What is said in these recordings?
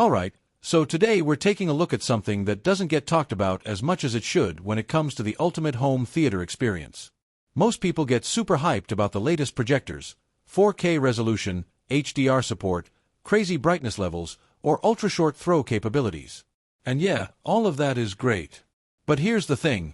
Alright, so today we're taking a look at something that doesn't get talked about as much as it should when it comes to the ultimate home theater experience. Most people get super hyped about the latest projectors, 4K resolution, HDR support, crazy brightness levels, or ultra-short throw capabilities. And yeah, all of that is great. But here's the thing.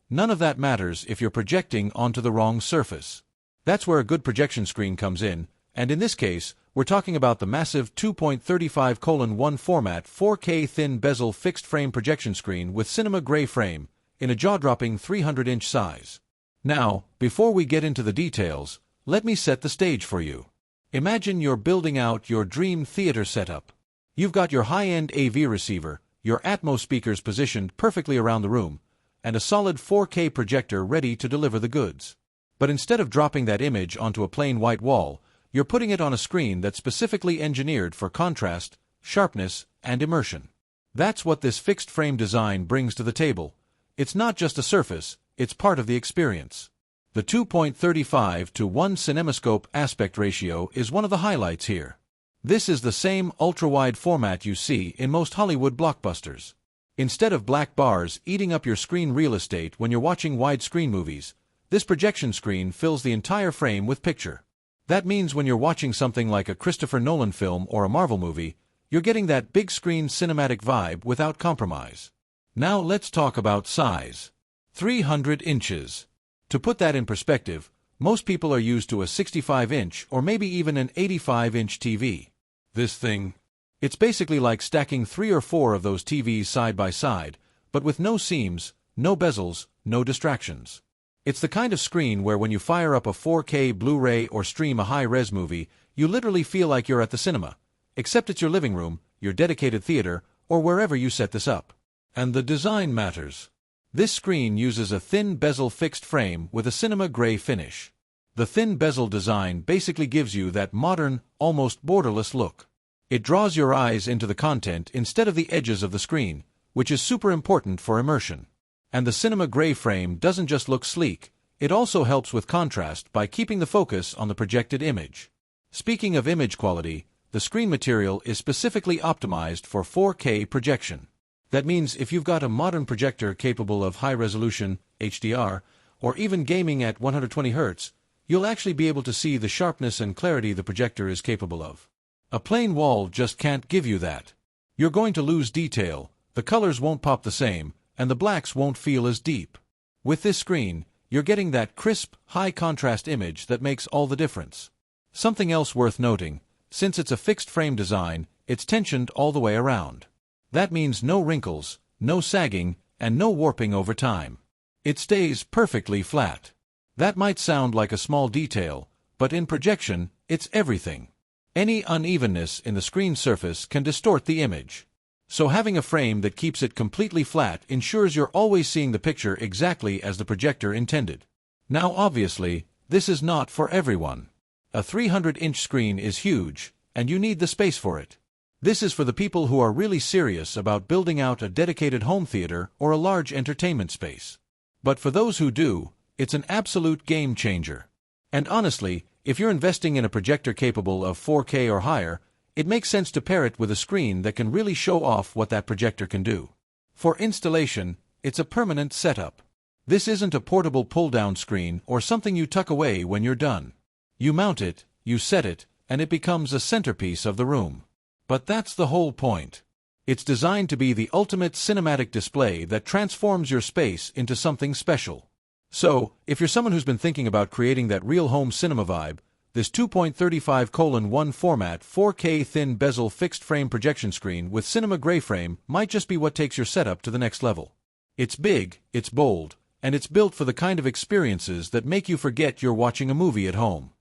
None of that matters if you're projecting onto the wrong surface. That's where a good projection screen comes in, and in this case, we're talking about the massive 2.35:1 format 4K thin bezel fixed-frame projection screen with cinema gray frame, in a jaw-dropping 300-inch size. Now, before we get into the details, let me set the stage for you. Imagine you're building out your dream theater setup. You've got your high-end AV receiver, your Atmos speakers positioned perfectly around the room, and a solid 4K projector ready to deliver the goods. But instead of dropping that image onto a plain white wall, you're putting it on a screen that's specifically engineered for contrast, sharpness, and immersion. That's what this fixed-frame design brings to the table. It's not just a surface, it's part of the experience. The 2.35:1 CinemaScope aspect ratio is one of the highlights here. This is the same ultra-wide format you see in most Hollywood blockbusters. Instead of black bars eating up your screen real estate when you're watching widescreen movies, this projection screen fills the entire frame with picture. That means when you're watching something like a Christopher Nolan film or a Marvel movie, you're getting that big-screen cinematic vibe without compromise. Now let's talk about size. 300 inches. To put that in perspective, most people are used to a 65-inch or maybe even an 85-inch TV. This thing, it's basically like stacking 3 or 4 of those TVs side by side, but with no seams, no bezels, no distractions. It's the kind of screen where when you fire up a 4K Blu-ray or stream a high-res movie, you literally feel like you're at the cinema, except it's your living room, your dedicated theater, or wherever you set this up. And the design matters. This screen uses a thin bezel fixed frame with a cinema gray finish. The thin bezel design basically gives you that modern, almost borderless look. It draws your eyes into the content instead of the edges of the screen, which is super important for immersion. And the cinema gray frame doesn't just look sleek, it also helps with contrast by keeping the focus on the projected image. Speaking of image quality, the screen material is specifically optimized for 4K projection. That means if you've got a modern projector capable of high-resolution, HDR, or even gaming at 120 Hz, you'll actually be able to see the sharpness and clarity the projector is capable of. A plain wall just can't give you that. You're going to lose detail, the colors won't pop the same, and the blacks won't feel as deep. With this screen, you're getting that crisp, high-contrast image that makes all the difference. Something else worth noting, since it's a fixed-frame design, it's tensioned all the way around. That means no wrinkles, no sagging, and no warping over time. It stays perfectly flat. That might sound like a small detail, but in projection, it's everything. Any unevenness in the screen surface can distort the image. So having a frame that keeps it completely flat ensures you're always seeing the picture exactly as the projector intended. Now obviously, this is not for everyone. A 300-inch screen is huge, and you need the space for it. This is for the people who are really serious about building out a dedicated home theater or a large entertainment space. But for those who do, it's an absolute game changer. And honestly, if you're investing in a projector capable of 4K or higher, it makes sense to pair it with a screen that can really show off what that projector can do. For installation, it's a permanent setup. This isn't a portable pull-down screen or something you tuck away when you're done. You mount it, you set it, and it becomes a centerpiece of the room. But that's the whole point. It's designed to be the ultimate cinematic display that transforms your space into something special. So, if you're someone who's been thinking about creating that real home cinema vibe, this 2.35:1 format 4K thin bezel fixed frame projection screen with cinema gray frame might just be what takes your setup to the next level. It's big, it's bold, and it's built for the kind of experiences that make you forget you're watching a movie at home.